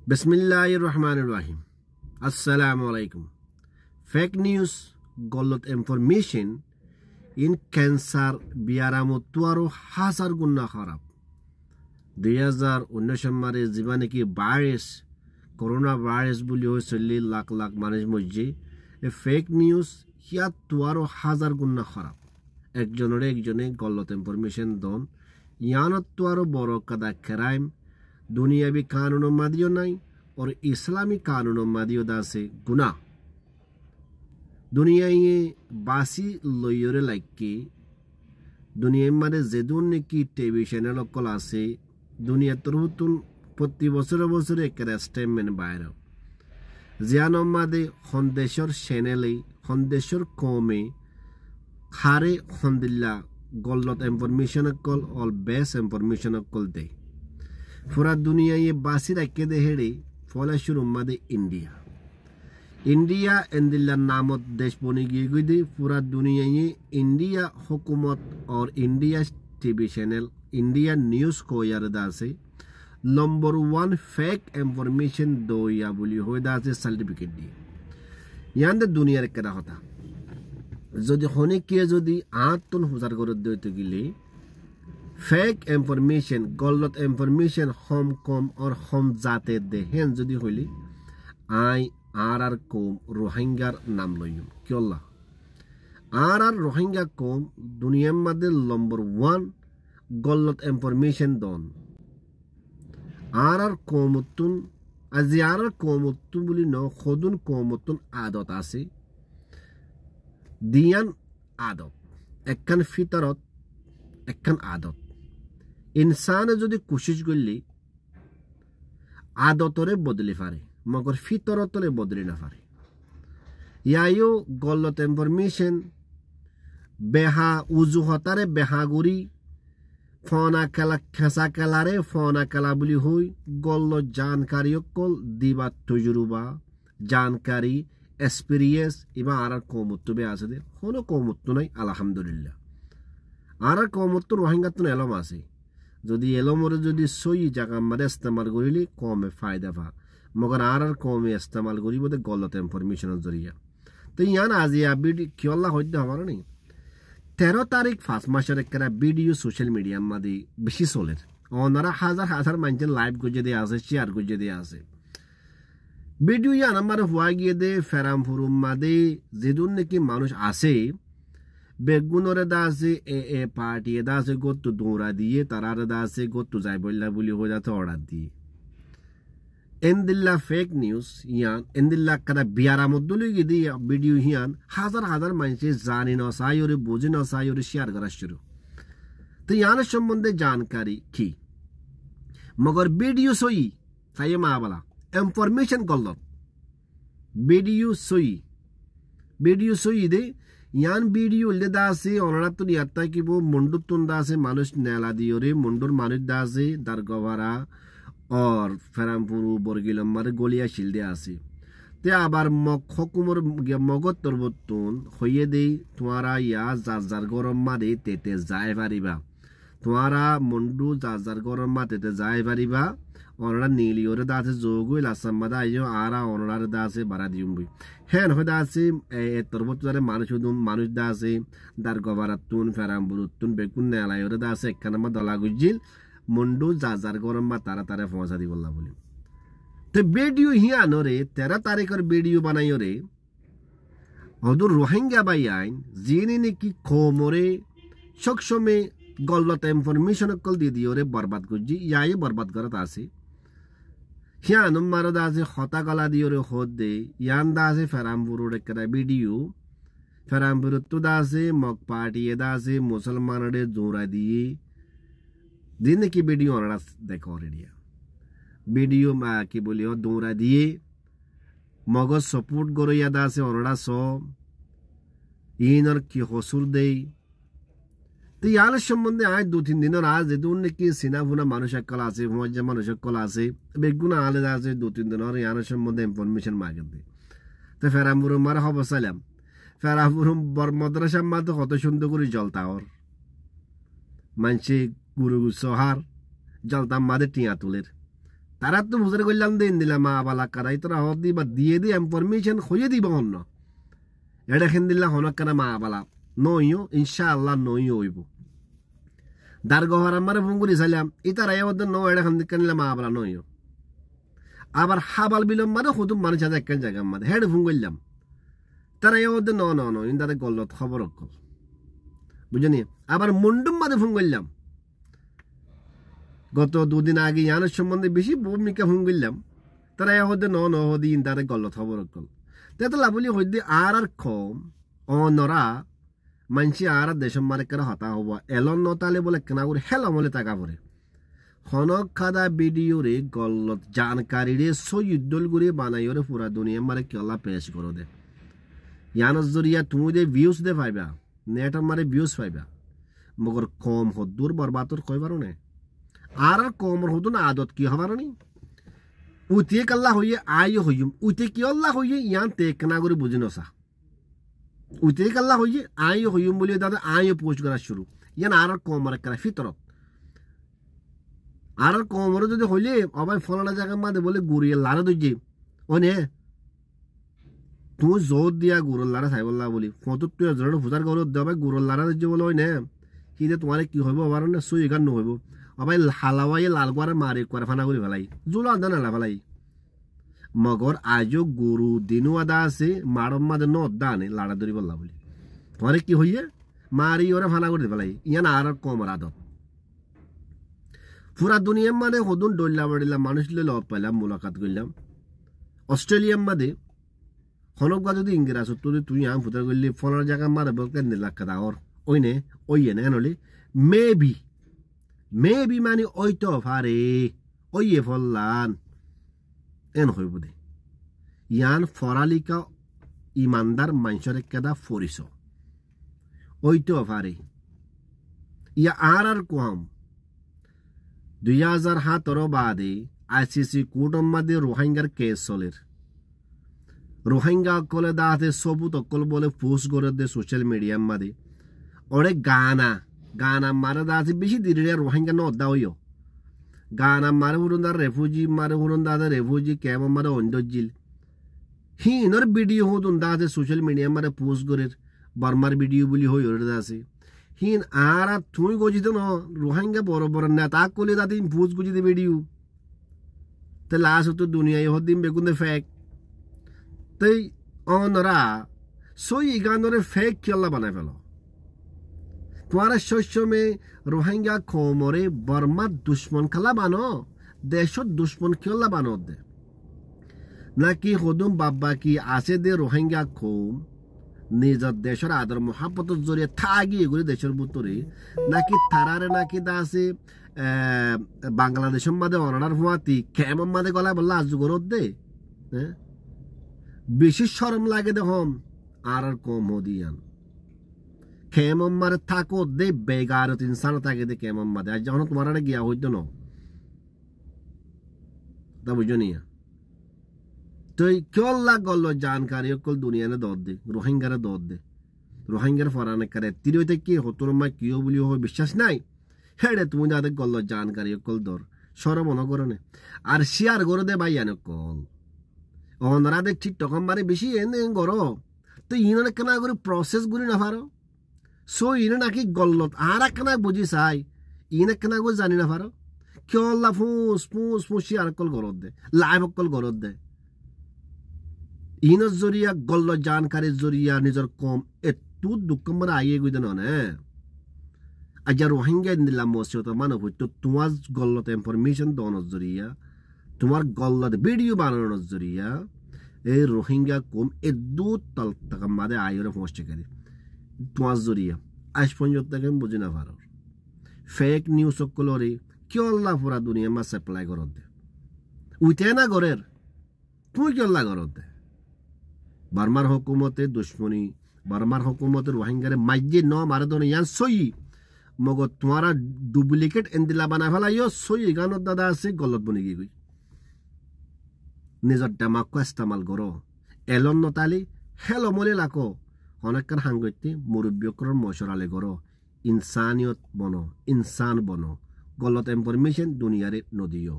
Bismillahirrahmanirrahim. Assalamu alaikum. Fake news, গলত information in cancer বিয়ারামতুয়ারো হাজার গুণা খারাপ 2019 সালে জীবনে কি ভাইরাস করোনা ভাইরাস বলি হয়েছিল লাখ লাখ মানুষ মধ্যে এ ফেক নিউজ হিয়া তুয়ারো হাজার গুণা খারাপ একজনে গলত ইনফরমেশন দন ইয়ানত তুয়ারো বড় কাদা ক্রাইম दुनियावी कानूनों मादियो नहीं और इस्लामी कानूनों मादियो दासे गुना दुनिया ये बासी लोयोरे लाइक की दुनिया में जेदुन की टीवी चैनल कोलासे दुनिया तुरुतुन पत्ती बसरे एक स्टेटमेंट बायरो जियानो मादे हंदेशर चैनले हंदेशर कोमे खारे हंदिल्ला गलत इंफॉर्मेशन कॉल और बेस इंफॉर्मेशन कॉल दे पूरा दुनिया ये बासी रखे दे हेडे फॉला शुरू मादे इंडिया इंदिल्ला नामत देश बने गई दे पूरा दुनिया ये इंडिया हुकूमत और India TV channel India news को यार दासे नंबर 1 फेक इंफॉर्मेशन दो या बोली हो दासे सर्टिफिकेट दी यान दे दुनिया रे कदा होता जो दे होने के जो दी आतन हजार कर दे तो गिले फेक इंफॉर्मेशन गलत इंफॉर्मेशन हम कम और हम जाते दे हैं जो दी होली आई आर कोम रोहिंग्या नाम लोयूं क्योंला आर रोहिंग्या कोम दुनिया में दे नंबर 1 गलत इंफॉर्मेशन दोन आर कोमुतुन अजियार कोमुतुन बोली न खुदुन कोमुतुन आदत आसे दियान आदत एकन फितरत एकन आदत इंसान যদি কোশিশ করলে আদতরে বদলে পারে মগর ফিতরতরে বদলে না পারে ইয়ায়ো গলত ইনফরমেশন বেহা উজুহতারে বেহাগুরি ফোনা কালা খেসা কালারে ফোনা কালা বলি হই গল্ল জানকারি কল দিবা তজরুবা জানকারি এক্সপেরিয়েন্স ইবা আর কমুত্তু বে আছে দে কোনো কমুত্তু নাই আলহামদুলিল্লাহ আর কমুত্তু রোহিঙ্গাত এলম আছে যদি এলমরে যদি সই জায়গা মারে ইস্তেমাল করিলে কমে ফায়দা পা মগর আর কমে ইস্তেমাল করিব দে গলত ইনফরমেশনের জরিয়া তো ইয়ান আজিয়া ভিডিও কিওলা হইতে হবার নেই 13 তারিখ 5 মাসের একটা ভিডিও সোশ্যাল মিডিয়া মাদি বেশি চলের ওনারা হাজার হাজার মানুষ লাইভ গজে দিয়ে আছে শেয়ার গজে দিয়ে আছে ভিডিও ইয়ান আমার হওয়া গিয়ে দে ফেরাম ফুরুম মাদে যেদুন নাকি মানুষ আছে বেগুনরে দাসে এ পার্টি দাসে গত্তু দৌড়া দিয়ে তারার দাসে গত্তু যাই বললা বলি হয়ে যাতে অর্ডার দিয়ে এন্দিল্লা ফেক নিউজ ইয়ান এন্দিল্লা কাদা বিয়ারা মধ্যে গিয়ে দিয়ে ভিডিও ইয়ান হাজার হাজার মানুষে জানি না চাই ওরে বুঝে না চাই ওরে শেয়ার করা শুরু তো ইয়ানের সম্বন্ধে জানকারি কি মগর ভিডিও সই তাই মা বলা ইনফরমেশন গলত ভিডিও সই দে यान वीडियो ले दासे ओनरा तो यात्ता की वो मुंडु तुन दासे मानुष नेला दियो रे मुंडुर मानुष दासे दरगवारा और फेरामपुरु बरगिलम मारे गोलिया शिल्दे आसे ते आबार मखकुमर मगत तरबतुन होये दे तुम्हारा या जाजार गरम मारे तेते जाय पारिबा तुम्हारा मुंडु जाजार गरम मा तेते जाय पारिबा ओनरा नीलियोरे दासे जोगुय लासमदा आयो आरा ओनरा दासे बारा दियुमबुय হ্যাঁ হয়তো আছে তরবতারে মানুষ দা আছে দারগবারাতুন ফেরামবুরুতুন বেগুন নেলায়রে দা আছে একখানা মা দলা গুজিল মুন্ডু যাজার গরম মা তারা পৌঁছা দি বললা বলি তো ভিডিও হিয়ানরে 13 তারিখের ভিডিও বানাইরে হদুর রোহিঙ্গা বাই আইন জিনি নাকি কোমরে সবসময় গলত ইনফরমেশন কল দি দিওরে বরবাদ গুজি ইয়াই বরবাদ করত আছে হিয়ান মারো দাসে হতা গলা দিওরে হদ দে ইয়ান দাসে ফেরামপুরুর একটা ভিডিও ফেরামপুরু তো দাসে মক পার্টি দাসে মুসলমানরে জোরা দিয়ে দিন কি ভিডিও ওনারা দেখো রেডিয়া ভিডিও মা কি বলিও দৌড়া দিয়ে মগজ সপোর্ট গরইয়া দাসে ওনারা ইনর কি হসুর দেই তো ইয়ার সম্বন্ধে আজ 2-3 দিনের আজ যেদুন নাকি সিনাফুনা মানুষ একল আছে মজ্জা মানুষ একল আছে বেগুনা আলাদা আছে 2-3 দিনের ইয়ার সম্বন্ধে ইনফরমেশন মাগে দে তো ফেরামপুরুম মার খবর সালাম ফেরামপুরুম বর মাদ্রাসা মা তো কত সুন্দর করে জলতা ওর মানসি গুরু সহার জলতা মাদে টিয়া তুলের তারা তো বুঝে করলাম দিন দিলাম মা বালা কারাই তোরা হত দি বা দিয়ে দি ইনফরমেশন হইয়ে দিব অন্য এটা খেন দিল্লা হনক কেনা মা বালা নইও ইনশাআল্লাহ নইও হইব দারগহর আমার ফোন করে চাইলাম ইতার আয়াবদ্ধ ন এটা খান দিকে নিলাম মা বালা নইও আবার হাবাল বিলম মানে হুতুম মানুষ আছে এক জায়গার মধ্যে হেড ফোন করলাম তারা আয়াবদ্ধ ন ন ন ইন তাদের গলত খবর কল বুঝনি আবার মুন্ডুম মাঝে ফোন করলাম গত দুদিন আগে ইয়ানের সম্বন্ধে বেশি ভূমিকা ফোন করলাম তারা হতে ন ন হদি ইন তাদের গলত খবর কল তেতলা বলি হইতে আর কম অনরা মানসি আর দেশম মারে করে হতা হব এলন নতালে বলে কেনা করে হেলা মলে টাকা পরে হনক খাদা ভিডিও রে গলত জানকারি রে সৈদুল গুড়ি বানাই রে পুরা দুনিয়া মারে কেলা পেশ করো দে ইয়ানোর জরিয়া তুমি দে ভিউজ দে পাইবা নেট মারে ভিউজ পাইবা মগর কম হদ্দুর বরবাতর কইবারো নে আর কমর হতো না আদত কি হবার নি উতে কাল্লা হইয়ে আয় হইম উতে কি আল্লাহ হইয়ে ইয়ান তেক না করে বুঝি নসা উতে কাল্লা হইয়ে আয় হইম বলে দাদা আয় পোস্ট করা শুরু ইয়ান আর কমর করা ফিতরত আর কমর যদি হইলে আবার ফলানা জায়গার মাঝে বলে গুড়িয়ে লারা দইছে অনে তুমি জোর দিয়া গুড়ল লারা চাই বললা বলি ফটো তুই জোর ফুজার গৌর দেবে গুড়ল লারা দইছে বলে ওই নে সিদে তোমার কি হইব আবার না সুই গান নহইব আবার হালাওয়াই লাল করে মারি করে ফানা করে ফেলাই জুলা আদা না ফেলাই মগর আজও গুরু দিনু আদা আছে মারম মাঝে ন দানে লাড়া ধরি বললা বলি তোমার কি হইয়ে মারি ওরা ফানা করে ফেলাই ইয়ান আর কমর আদত পুরা দুনিয়ার মানে হদুন ডল্লা বাড়িলাম মানুষ লব পাইলাম মুলাকাত করলাম অস্ট্রেলিয়ার মাঝে হনকা যদি ইংরেজ যদি তুই আম ফুটার করলি ফলার জায়গা মারে বলতে লাখ দাওর ওই নে ওই এনে নলি মেবি মানে ওই তো ফারে ওই ফল্লান এন হইব দে ইয়ান ফরালিকা ইমানদার মানুষের কেদা ফরিস ওই তো ফারে ইয়া আর কম 2017 বাদে আইসিসি কোর্টর মাঝে রোহিঙ্গার কেস চলের রোহিঙ্গা কলে দাঁতে সবুত অকল বলে পোস্ট করে দে সোশ্যাল মিডিয়ার মাঝে ওরে গানা মারে দাঁতে বেশি দিলে রোহিঙ্গা নদা হইও গানা মারে হুরুন দা রেফুজি মারে হুরুন দাদা রেফুজি কেম মারে অঞ্জিল হিনর ভিডিও হুদুন দাঁতে সোশ্যাল মিডিয়ার মাঝে পোস্ট করে বর্মার ভিডিও বলি হই ওরে দাসে হিন আর তুই গজিত ন রোহিঙ্গা বড় বড় নেতা কলে দাঁতে পোস্ট গজিতে ভিডিও তো লাস্ট তো দুনিয়ায় হদিন বেগুন ফেক তাই অনরা সই গানরে ফেক খেলা বানায় ফেলো তোমার শস্য মে রোহিঙ্গা খমরে বর্মার দুশ্মন খেলা বানো দেশত দুশ্মন খেলা বানো দে নাকি হদুম বাব্বা কি আছে দে রোহিঙ্গা খম নিজের দেশের আদর মহাব্বতের জড়িয়ে থাকি এগুলি দেশের ভিতরে নাকি তারারে নাকি দা আছে বাংলাদেশের মাঝে অনার হুয়াতি কেমন মাঝে গলা বললা আজু গরত দে হ্যাঁ বেশি শরম লাগে দেখম আর কম হদিয়ান কেমন মারে থাকো দে বেগারত ইনসান থাকে দে কেমন মাদে আজ যখন তোমার গিয়া হইতো ন তা বুঝো নিয়া তো কেল্লা গল জানকারি অকল দুনিয়া নে দর দে রোহিঙ্গারে দর দে রোহিঙ্গার ফরানে করে তিরোতে কি হতর মা কিও বলি হয় বিশ্বাস নাই হেডে তুমি যাদের গল জানকারি অকল দর সরম অনগরণে আর শেয়ার করে দে ভাইয়ান কল অনরা দেখছি টকম মারে বেশি এনে গরো তো ইনারে কেনা করে প্রসেস গুলি না পারো সো ইনে নাকি গল্লত আর কেনা বুঝি চাই ইনে কেনা করে জানি না পারো কেল্লা ফুস ফুস ফুস শেয়ার কল গরত দে লাইভ অকল গরত দে ইনর জরিয়া গল্ল জানকারির জরিয়া নিজের কম একটু দুঃখ মানে আইয়ে গুই দেন নে আজ রোহিঙ্গা দিলাম মসজিদ মানব হইতো তোমার গল্লত ইনফরমেশন দনের জরিয়া তোমার গল্লত ভিডিও বানানোর জরিয়া এই রোহিঙ্গা কম একটু তাল টাকা মাদে আইরে পৌঁছে গেলে তোমার জরিয়া আজ পর্যন্ত বুঝি না পারো ফেক নিউজ সকলরে কি আল্লাহ পুরা দুনিয়া মা সাপ্লাই করত দে উঠে না ঘরের তুই কি আল্লাহ করত দে বার্মার হুকুমতে দুশ্মনী বার্মার হুকুমতে রোহিঙ্গারে মাইজে ন মারে দনে ইয়ান সই মগ তোমারা ডুপ্লিকেট এন্দিলা বানা ফেলাইও সই গানত দাদা আছে গলত বনি গই নিজের দামাক ইস্তেমাল করো এলন নতালি হেলো মলে লাকো অনেকক্ষণ হাঙ্গতে মুরব্বীকর মশরালে করো ইনসানিয়ত বনো ইনসান বনো গলত ইনফরমেশন দুনিয়ারে নদিও